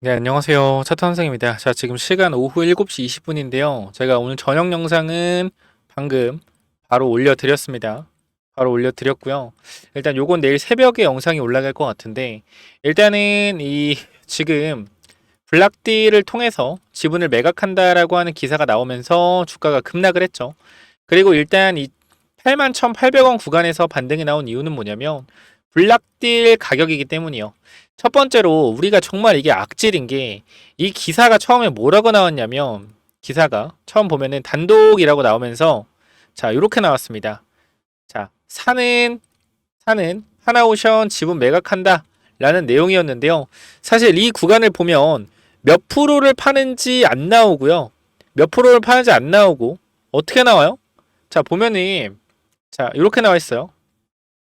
네, 안녕하세요. 차트 선생입니다. 자, 지금 시간 오후 7시 20분인데요. 제가 오늘 저녁 영상은 방금 바로 올려드렸습니다. 바로 올려드렸고요. 일단 요건 내일 새벽에 영상이 올라갈 것 같은데, 일단은 지금 블락딜을 통해서 지분을 매각한다라고 하는 기사가 나오면서 주가가 급락을 했죠. 그리고 일단 이 81,800원 구간에서 반등이 나온 이유는 뭐냐면 블락딜 가격이기 때문이요. 첫 번째로 우리가 정말 이게 악질인 게 이 기사가 처음에 뭐라고 나왔냐면 기사가 처음 보면은 단독이라고 나오면서 자, 이렇게 나왔습니다. 자, 사는 하나오션 지분 매각한다 라는 내용이었는데요. 사실 이 구간을 보면 몇 프로를 파는지 안 나오고요. 몇 프로를 파는지 안 나오고 어떻게 나와요? 자, 보면은 자, 이렇게 나와 있어요.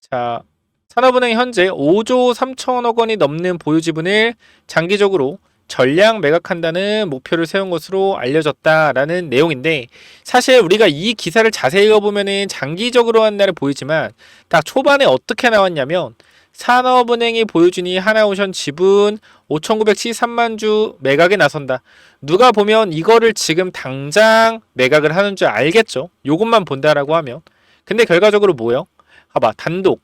자, 산업은행이 현재 5조 3천억 원이 넘는 보유 지분을 장기적으로 전량 매각한다는 목표를 세운 것으로 알려졌다라는 내용인데, 사실 우리가 이 기사를 자세히 읽어보면은 장기적으로 한다를 보이지만 딱 초반에 어떻게 나왔냐면 산업은행이 보유진이 하나오션 지분 5,973만 주 매각에 나선다. 누가 보면 이거를 지금 당장 매각을 하는 줄 알겠죠. 요것만 본다라고 하면. 근데 결과적으로 뭐예요? 봐봐, 단독.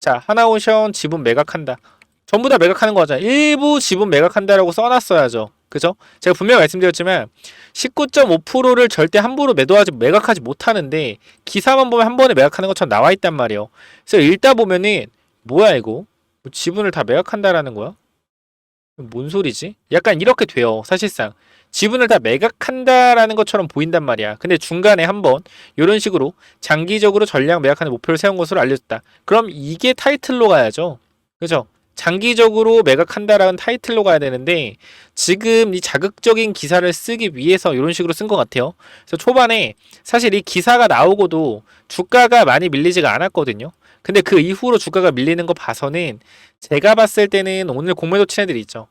자, 하나오션 지분 매각한다. 전부 다 매각하는 거잖아. 일부 지분 매각한다라고 써놨어야죠. 그죠? 제가 분명히 말씀드렸지만 19.5%를 절대 함부로 매각하지 못하는데 기사만 보면 한 번에 매각하는 것처럼 나와 있단 말이에요. 그래서 읽다 보면은 뭐야 이거? 뭐 지분을 다 매각한다라는 거야? 뭔 소리지? 약간 이렇게 돼요. 사실상 지분을 다 매각한다라는 것처럼 보인단 말이야. 근데 중간에 한번 이런 식으로 장기적으로 전량 매각하는 목표를 세운 것으로 알려졌다. 그럼 이게 타이틀로 가야죠. 그죠? 장기적으로 매각한다라는 타이틀로 가야 되는데 지금 이 자극적인 기사를 쓰기 위해서 이런 식으로 쓴 것 같아요. 그래서 초반에 사실 이 기사가 나오고도 주가가 많이 밀리지가 않았거든요. 근데 그 이후로 주가가 밀리는 거 봐서는 제가 봤을 때는 오늘 공매도 친 애들이 있죠.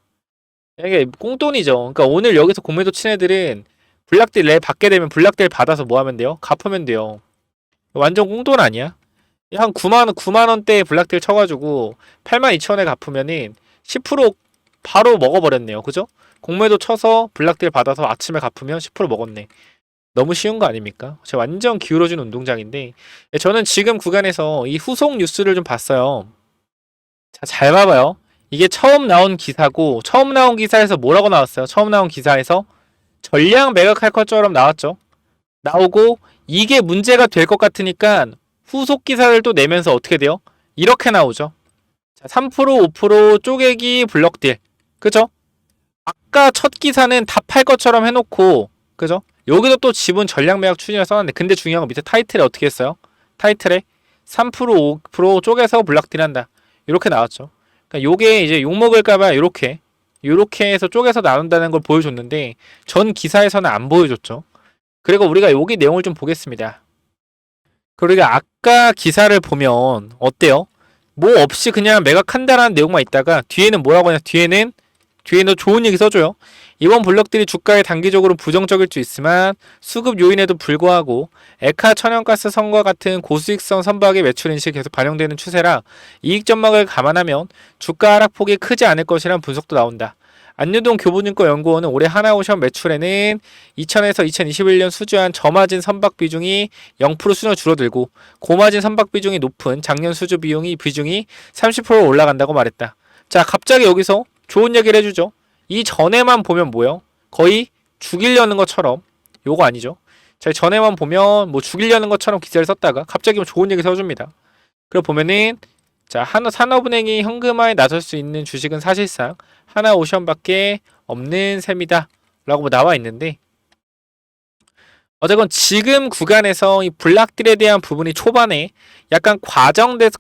이게 꽁돈이죠. 그러니까 오늘 여기서 공매도 친 애들은 블락딜 내 받게 되면 블락딜 받아서 뭐 하면 돼요? 갚으면 돼요. 완전 꽁돈 아니야? 한 9만 원대에 블락딜 쳐가지고 82,000원에 갚으면은 10% 바로 먹어버렸네요. 그죠? 공매도 쳐서 블락딜 받아서 아침에 갚으면 10% 먹었네. 너무 쉬운 거 아닙니까? 제가 완전 기울어진 운동장인데 저는 지금 구간에서 이 후속 뉴스를 좀 봤어요. 자, 잘 봐봐요. 이게 처음 나온 기사고 처음 나온 기사에서 뭐라고 나왔어요? 처음 나온 기사에서 전량 매각할 것처럼 나왔죠. 나오고 이게 문제가 될 것 같으니까 후속 기사를 또 내면서 어떻게 돼요? 이렇게 나오죠. 자, 3% 5% 쪼개기 블럭딜. 그죠? 아까 첫 기사는 다 팔 것처럼 해놓고 그죠? 여기도 또 지분 전량 매각 추진을 써놨는데 근데 중요한 건 밑에 타이틀에 어떻게 했어요? 타이틀에 3% 5% 쪼개서 블락딜 한다. 이렇게 나왔죠. 그러니까 요게 이제 욕먹을까봐 요렇게 해서 쪼개서 나눈다는 걸 보여줬는데 전 기사에서는 안 보여줬죠. 그리고 우리가 여기 내용을 좀 보겠습니다. 그리고 아까 기사를 보면 어때요? 뭐 없이 그냥 매각한다라는 내용만 있다가 뒤에는 뭐라고 하냐? 뒤에는 좋은 얘기 써줘요. 이번 블록들이 주가에 단기적으로 부정적일 수 있지만 수급 요인에도 불구하고 에카 천연가스 선과 같은 고수익성 선박의 매출 인식이 계속 반영되는 추세라 이익 전망을 감안하면 주가 하락폭이 크지 않을 것이라는 분석도 나온다. 안유동 교보증권연구원은 올해 하나오션 매출에는 2000에서 2021년 수주한 저마진 선박 비중이 0% 수준으로 줄어들고 고마진 선박 비중이 높은 작년 수주 비중이 30% 올라간다고 말했다. 자, 갑자기 여기서 좋은 얘기를 해주죠. 이 전에만 보면 뭐요? 거의 죽이려는 것처럼 요거 아니죠. 자, 전에만 보면 뭐 죽이려는 것처럼 기사를 썼다가 갑자기 뭐 좋은 얘기 써줍니다. 그리고 보면은 자, 산업은행이 현금화에 나설 수 있는 주식은 사실상 하나오션밖에 없는 셈이다 라고 나와 있는데 어쨌건 지금 구간에서 이 블락딜에 대한 부분이 초반에 약간 과장돼서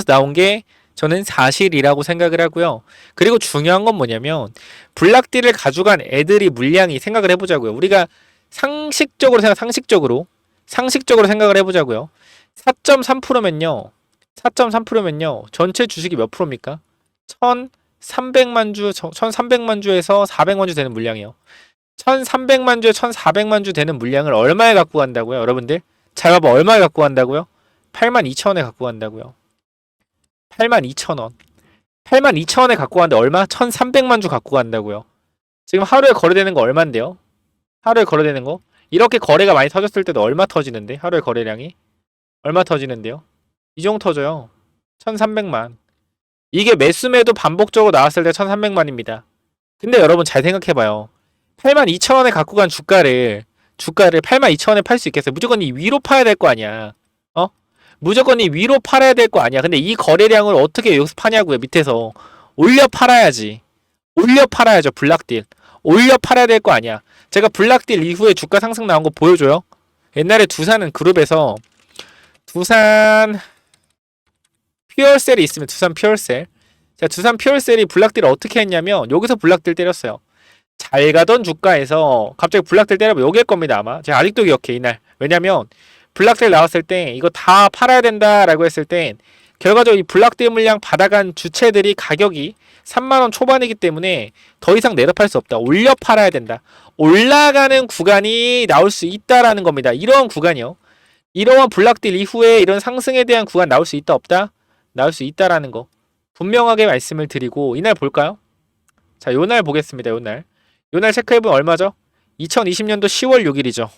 나온 게 저는 사실이라고 생각을 하고요. 그리고 중요한 건 뭐냐면 블락딜을 가져간 애들이 물량이 생각을 해보자고요. 우리가 상식적으로 생각을 해보자고요. 4.3%면요. 4.3%면요. 전체 주식이 몇 프로입니까? 1,300만 주, 1,300만 주에서 400만 주 되는 물량이에요. 1,300만 주에 1,400만 주 되는 물량을 얼마에 갖고 간다고요, 여러분들? 잘 봐봐, 얼마에 갖고 간다고요? 82,000원에 갖고 간다고요. 82,000원. 82,000원에 갖고 가는데 얼마? 1,300만 주 갖고 간다고요. 지금 하루에 거래되는 거 얼만데요? 하루에 거래되는 거? 이렇게 거래가 많이 터졌을 때도 얼마 터지는데? 하루에 거래량이? 얼마 터지는데요? 이 정도 터져요. 1,300만. 이게 매수매도 반복적으로 나왔을 때 1,300만입니다. 근데 여러분 잘 생각해봐요. 82,000원에 갖고 간 주가를 82,000원에 팔 수 있겠어요? 무조건 이 위로 파야 될 거 아니야. 어? 무조건 이 위로 팔아야 될 거 아니야. 근데 이 거래량을 어떻게 여기서 파냐고요. 밑에서 올려 팔아야지. 올려 팔아야죠. 블락딜. 올려 팔아야 될 거 아니야. 제가 블락딜 이후에 주가 상승 나온 거 보여줘요. 옛날에 두산은 그룹에서 두산 퓨얼셀이 있으면 두산 퓨얼셀. 자, 두산 퓨얼셀이 블락딜을 어떻게 했냐면 여기서 블락딜 때렸어요. 잘 가던 주가에서 갑자기 블락딜 때려면 여기일 겁니다 아마. 제가 아직도 기억해 이날. 왜냐면 블락딜 나왔을 때 이거 다 팔아야 된다라고 했을 땐 결과적으로 이 블락딜 물량 받아간 주체들이 가격이 3만원 초반이기 때문에 더 이상 내려 팔 수 없다. 올려 팔아야 된다. 올라가는 구간이 나올 수 있다라는 겁니다. 이러한 구간이요. 이러한 블락딜 이후에 이런 상승에 대한 구간 나올 수 있다 없다? 나올 수 있다라는 거 분명하게 말씀을 드리고 이날 볼까요? 자, 요날 보겠습니다. 요날 체크해보면 얼마죠? 2020년도 10월 6일이죠.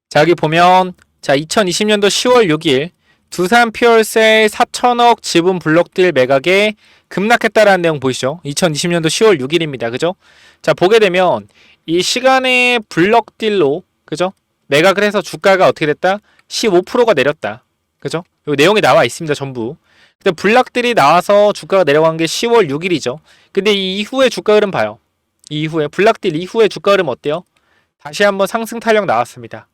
자, 여기 보면 자 2020년도 10월 6일 두산 퓨얼셀 4천억 지분 블록딜 매각에 급락했다라는 내용 보이시죠? 2020년도 10월 6일입니다. 그죠? 자, 보게 되면 이 시간에 블록딜로 그죠? 매각을 해서 주가가 어떻게 됐다? 15%가 내렸다. 그죠? 요 내용이 나와 있습니다. 전부. 근데 블락들이 나와서 주가가 내려간 게 10월 6일이죠. 근데 이 이후에 주가 흐름 봐요. 이 이후에 블락딜 이후에 주가 흐름 어때요? 다시 한번 상승 탄력 나왔습니다.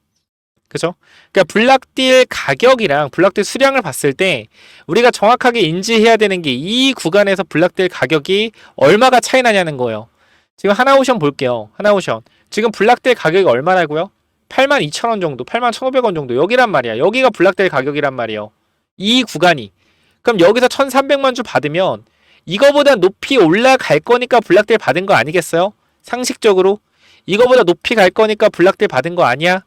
그죠? 그러니까 블락딜 가격이랑 블락딜 수량을 봤을 때 우리가 정확하게 인지해야 되는 게 이 구간에서 블락딜 가격이 얼마가 차이 나냐는 거예요. 지금 하나오션 볼게요. 하나오션. 지금 블락딜 가격이 얼마라고요? 82,000원 정도, 81,500원 정도. 여기란 말이야. 여기가 블락딜 가격이란 말이에요. 이 구간이. 그럼 여기서 1,300만 주 받으면 이거보다 높이 올라갈 거니까 블락딜 받은 거 아니겠어요? 상식적으로. 이거보다 높이 갈 거니까 블락딜 받은 거 아니야?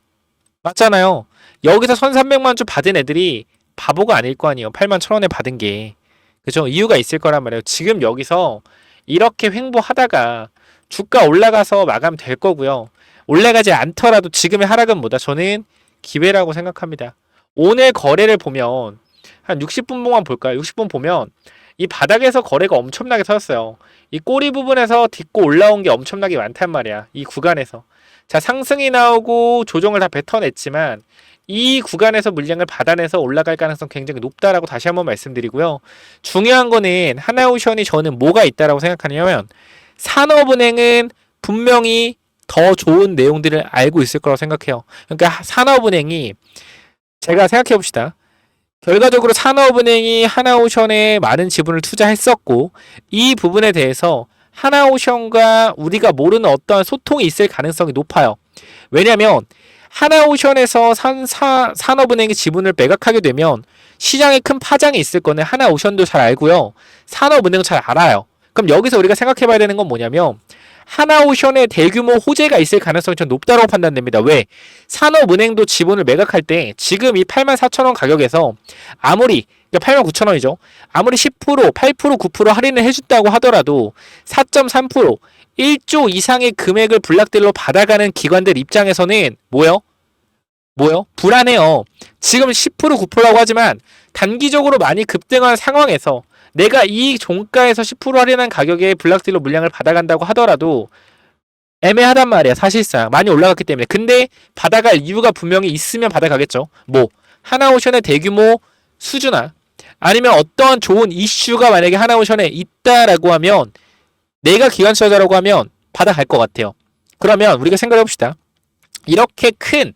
맞잖아요. 여기서 1,300만 주 받은 애들이 바보가 아닐 거 아니에요. 81,000원에 받은 게. 그죠? 이유가 있을 거란 말이에요. 지금 여기서 이렇게 횡보하다가 주가 올라가서 마감될 거고요. 올라가지 않더라도 지금의 하락은 뭐다? 저는 기회라고 생각합니다. 오늘 거래를 보면 한 60분 동안 볼까요? 60분 보면 이 바닥에서 거래가 엄청나게 터졌어요. 이 꼬리 부분에서 딛고 올라온 게 엄청나게 많단 말이야. 이 구간에서. 자, 상승이 나오고 조정을 다 뱉어냈지만 이 구간에서 물량을 받아내서 올라갈 가능성 굉장히 높다라고 다시 한번 말씀드리고요. 중요한 거는 하나오션이 저는 뭐가 있다라고 생각하냐면 산업은행은 분명히 더 좋은 내용들을 알고 있을 거라고 생각해요. 그러니까 산업은행이 제가 생각해 봅시다. 결과적으로 산업은행이 하나오션에 많은 지분을 투자했었고 이 부분에 대해서 하나오션과 우리가 모르는 어떠한 소통이 있을 가능성이 높아요. 왜냐하면 하나오션에서 산업은행이 지분을 매각하게 되면 시장에 큰 파장이 있을 거는 하나오션도 잘 알고요. 산업은행도 잘 알아요. 그럼 여기서 우리가 생각해 봐야 되는 건 뭐냐면 하나오션에 대규모 호재가 있을 가능성이 좀 높다고 판단됩니다. 왜? 산업은행도 지분을 매각할 때 지금 이 84,000원 가격에서 아무리 89,000원이죠. 아무리 10%, 8%, 9% 할인을 해준다고 하더라도 4.3%, 1조 이상의 금액을 블락딜로 받아가는 기관들 입장에서는 뭐요? 불안해요. 지금 10%, 9%라고 하지만 단기적으로 많이 급등한 상황에서 내가 이 종가에서 10% 할인한 가격에 블락딜로 물량을 받아간다고 하더라도 애매하단 말이야. 사실상 많이 올라갔기 때문에. 근데 받아갈 이유가 분명히 있으면 받아가겠죠. 뭐 하나오션의 대규모 수주나 아니면 어떠한 좋은 이슈가 만약에 하나오션에 있다라고 하면 내가 기관 투자자라고 하면 받아갈 것 같아요. 그러면 우리가 생각해 봅시다. 이렇게 큰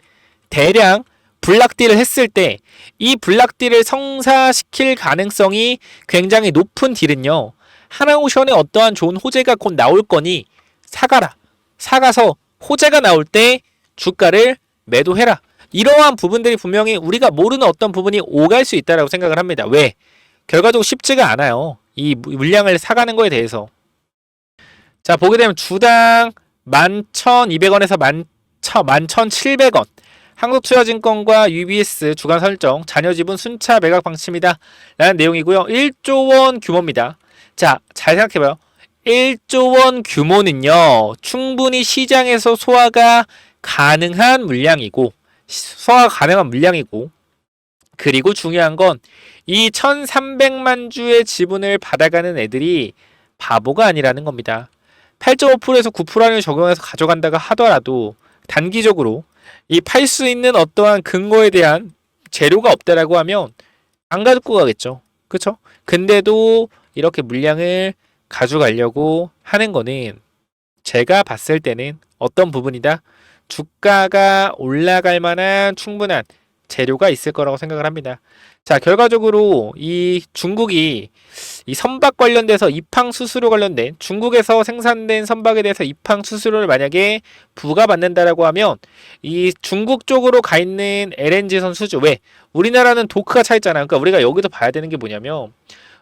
대량 블락딜을 했을 때 이 블락딜을 성사시킬 가능성이 굉장히 높은 딜은요. 하나오션에 어떠한 좋은 호재가 곧 나올 거니 사가라. 사가서 호재가 나올 때 주가를 매도해라. 이러한 부분들이 분명히 우리가 모르는 어떤 부분이 오갈 수 있다고 생각을 합니다. 왜? 결과적으로 쉽지가 않아요. 이 물량을 사가는 거에 대해서. 자, 보게 되면 주당 11,200원에서 11,700원. 한국투자증권과 UBS 주간 설정, 잔여 지분 순차 매각 방침이다 라는 내용이고요. 1조 원 규모입니다. 자, 잘 생각해봐요. 1조 원 규모는요, 충분히 시장에서 소화가 가능한 물량이고, 그리고 중요한 건 이 1300만 주의 지분을 받아가는 애들이 바보가 아니라는 겁니다. 8.5%에서 9% 할인을 적용해서 가져간다고 하더라도 단기적으로 이 팔 수 있는 어떠한 근거에 대한 재료가 없다라고 하면 안 가지고 가겠죠. 그쵸? 근데도 이렇게 물량을 가져가려고 하는 거는 제가 봤을 때는 어떤 부분이다? 주가가 올라갈 만한 충분한 재료가 있을 거라고 생각을 합니다. 자, 결과적으로 이 중국이 이 선박 관련돼서 입항 수수료 관련된 중국에서 생산된 선박에 대해서 입항 수수료를 만약에 부과받는다라고 하면 이 중국 쪽으로 가 있는 LNG선 수주, 왜? 우리나라는 도크가 차 있잖아요. 그러니까 우리가 여기서 봐야 되는 게 뭐냐면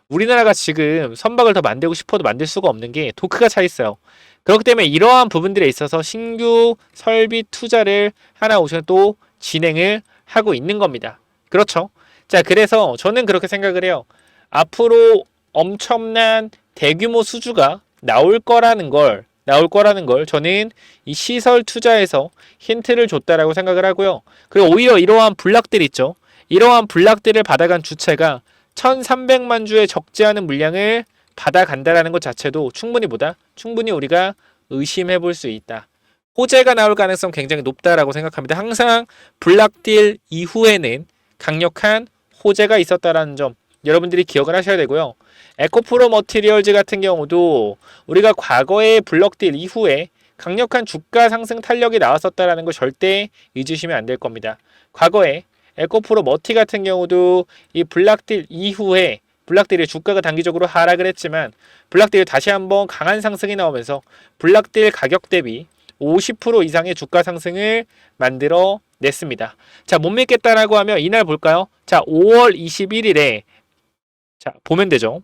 우리나라가 지금 선박을 더 만들고 싶어도 만들 수가 없는 게 도크가 차 있어요. 그렇기 때문에 이러한 부분들에 있어서 신규 설비 투자를 하나 오션 또 진행을 하고 있는 겁니다. 그렇죠? 자, 그래서 저는 그렇게 생각을 해요. 앞으로 엄청난 대규모 수주가 나올 거라는 걸 저는 이 시설 투자에서 힌트를 줬다라고 생각을 하고요. 그리고 오히려 이러한 블락들 있죠. 이러한 블락들을 받아간 주체가 1300만 주의 적지 않은 물량을 받아간다라는 것 자체도 충분히 우리가 의심해 볼 수 있다. 호재가 나올 가능성 굉장히 높다라고 생각합니다. 항상 블락딜 이후에는 강력한 호재가 있었다라는 점 여러분들이 기억을 하셔야 되고요. 에코프로 머티리얼즈 같은 경우도 우리가 과거의 블락딜 이후에 강력한 주가 상승 탄력이 나왔었다라는 거 절대 잊으시면 안 될 겁니다. 과거에 에코프로 머티 같은 경우도 이 블락딜 이후에 블락딜의 주가가 단기적으로 하락을 했지만 블락딜 다시 한번 강한 상승이 나오면서 블락딜 가격 대비 50% 이상의 주가 상승을 만들어 냈습니다. 자, 못 믿겠다라고 하면 이날 볼까요? 자, 5월 21일에 자, 보면 되죠.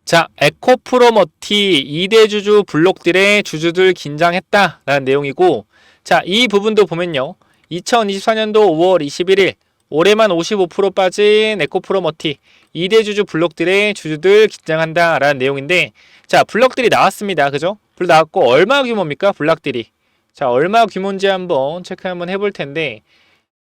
자, 에코프로머티 2대 주주 블록딜의 주주들 긴장했다라는 내용이고, 자, 이 부분도 보면요. 2024년도 5월 21일 올해만 55% 빠진 에코프로머티 2대 주주 블록딜의 주주들 긴장한다라는 내용인데, 자, 블록딜이 나왔습니다. 그죠? 불 나왔고 얼마 규모입니까? 블록딜이. 자, 얼마 규모인지 한번 체크 한번 해볼 텐데,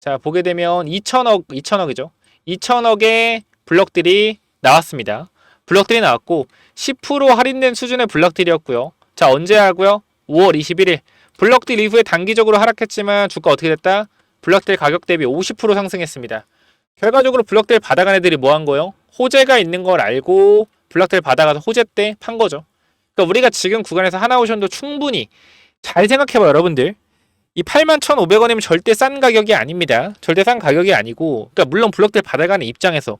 자, 보게 되면 2천억이죠. 2천억의 블록딜이 나왔습니다. 블록딜이 나왔고 10% 할인된 수준의 블록딜이었고요. 자, 언제 하고요? 5월 21일. 블록딜 이후에 단기적으로 하락했지만 주가 어떻게 됐다? 블록딜 가격 대비 50% 상승했습니다. 결과적으로 블록딜 받아간 애들이 뭐 한 거예요? 호재가 있는 걸 알고 블록딜 받아가서 호재 때 판 거죠. 그러니까 우리가 지금 구간에서 하나오션도 충분히 잘 생각해봐요, 여러분들. 이 81,500원이면 절대 싼 가격이 아닙니다. 절대 싼 가격이 아니고, 그러니까 물론 블록딜 받아가는 입장에서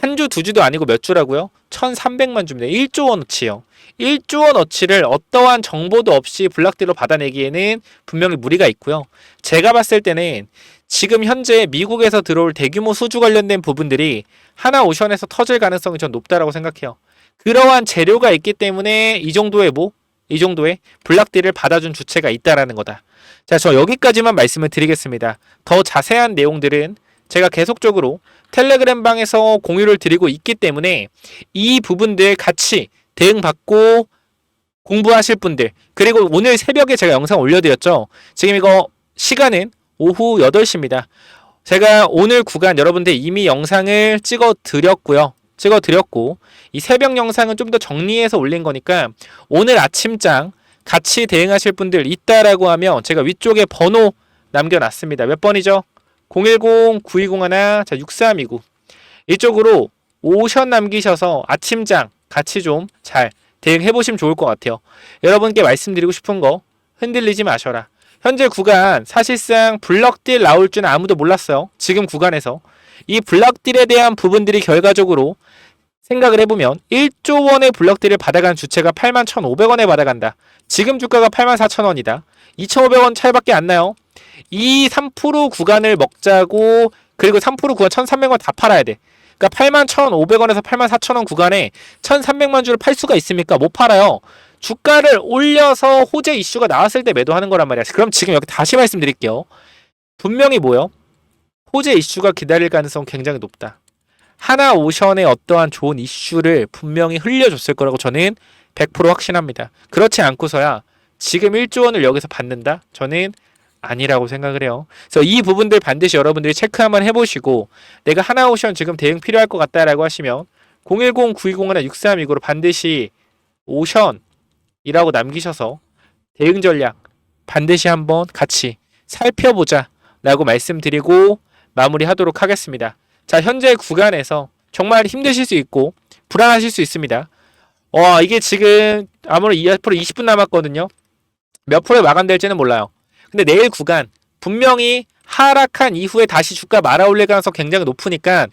한 주, 두 주도 아니고 몇 주라고요? 1,300만 주입니다. 1조 원어치요. 1조 원어치를 어떠한 정보도 없이 블록딜로 받아내기에는 분명히 무리가 있고요. 제가 봤을 때는 지금 현재 미국에서 들어올 대규모 수주 관련된 부분들이 하나오션에서 터질 가능성이 전 높다라고 생각해요. 그러한 재료가 있기 때문에 이 정도의 블록딜을 받아준 주체가 있다라는 거다. 자, 저 여기까지만 말씀을 드리겠습니다. 더 자세한 내용들은 제가 계속적으로 텔레그램 방에서 공유를 드리고 있기 때문에 이 부분들 같이 대응받고 공부하실 분들, 그리고 오늘 새벽에 제가 영상 올려드렸죠. 지금 이거 시간은 오후 8시입니다. 제가 오늘 구간 여러분들 이미 영상을 찍어드렸고 이 새벽 영상은 좀 더 정리해서 올린 거니까 오늘 아침장 같이 대응하실 분들 있다라고 하면 제가 위쪽에 번호 남겨놨습니다. 몇 번이죠? 010-9201-6329 이쪽으로 오션 남기셔서 아침장 같이 좀 잘 대응해보시면 좋을 것 같아요. 여러분께 말씀드리고 싶은 거 흔들리지 마셔라. 현재 구간 사실상 블록딜 나올 줄은 아무도 몰랐어요. 지금 구간에서 이 블록딜에 대한 부분들이 결과적으로 생각을 해보면 1조 원의 블록딜을 받아간 주체가 81,500원에 받아간다. 지금 주가가 84,000원이다. 2,500원 차이밖에 안 나요. 이 3% 구간을 먹자고, 그리고 3% 구간 1,300원 다 팔아야 돼. 그러니까 81,500원에서 84,000원 구간에 1,300만 주를 팔 수가 있습니까? 못 팔아요. 주가를 올려서 호재 이슈가 나왔을 때 매도하는 거란 말이야. 그럼 지금 여기 다시 말씀드릴게요. 분명히 뭐요? 호재 이슈가 기다릴 가능성 굉장히 높다. 하나오션의 어떠한 좋은 이슈를 분명히 흘려줬을 거라고 저는 100% 확신합니다. 그렇지 않고서야 지금 1조 원을 여기서 받는다? 저는 아니라고 생각을 해요. 그래서 이 부분들 반드시 여러분들이 체크 한번 해보시고 내가 하나오션 지금 대응 필요할 것 같다라고 하시면 010-920-6329로 반드시 오션이라고 남기셔서 대응 전략 반드시 한번 같이 살펴보자 라고 말씀드리고 마무리하도록 하겠습니다. 자, 현재 구간에서 정말 힘드실 수 있고 불안하실 수 있습니다. 이게 지금 아무래도 앞으로 20분 남았거든요. 몇 프로에 마감될지는 몰라요. 근데 내일 구간 분명히 하락한 이후에 다시 주가 말아올릴 가능성 굉장히 높으니까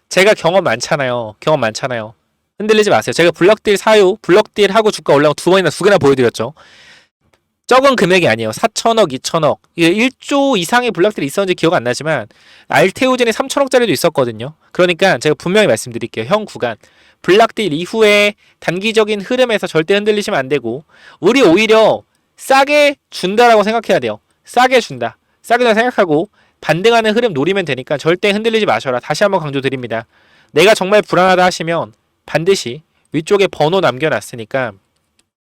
제가 경험 많잖아요. 흔들리지 마세요. 제가 블럭딜 사유, 블럭딜 하고 주가 올라온 두 개나 보여드렸죠. 적은 금액이 아니에요. 4천억, 2천억. 이게 1조 이상의 블럭딜이 있었는지 기억 안 나지만 알테오젠이 3천억짜리도 있었거든요. 그러니까 제가 분명히 말씀드릴게요. 현 구간 블락딜 이후에 단기적인 흐름에서 절대 흔들리시면 안 되고 우리 오히려 싸게 준다라고 생각해야 돼요. 싸게 준다. 싸게 생각하고 반등하는 흐름 노리면 되니까 절대 흔들리지 마셔라. 다시 한번 강조드립니다. 내가 정말 불안하다 하시면 반드시 위쪽에 번호 남겨놨으니까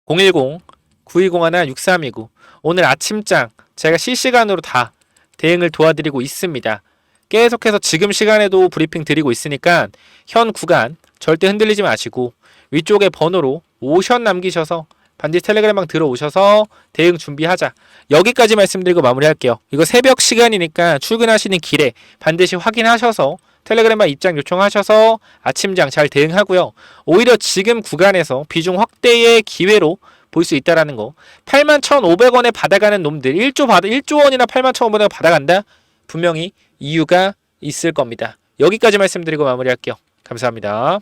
010-920-6329 오늘 아침장 제가 실시간으로 다 대응을 도와드리고 있습니다. 계속해서 지금 시간에도 브리핑 드리고 있으니까 현 구간 절대 흔들리지 마시고 위쪽에 번호로 오션 남기셔서 반드시 텔레그램방 들어오셔서 대응 준비하자. 여기까지 말씀드리고 마무리할게요. 이거 새벽 시간이니까 출근하시는 길에 반드시 확인하셔서 텔레그램방 입장 요청하셔서 아침장 잘 대응하고요. 오히려 지금 구간에서 비중 확대의 기회로 볼 수 있다라는 거. 81,500원에 받아가는 놈들 1조 원이나 81,500원에 받아간다? 분명히 이유가 있을 겁니다. 여기까지 말씀드리고 마무리할게요. 감사합니다.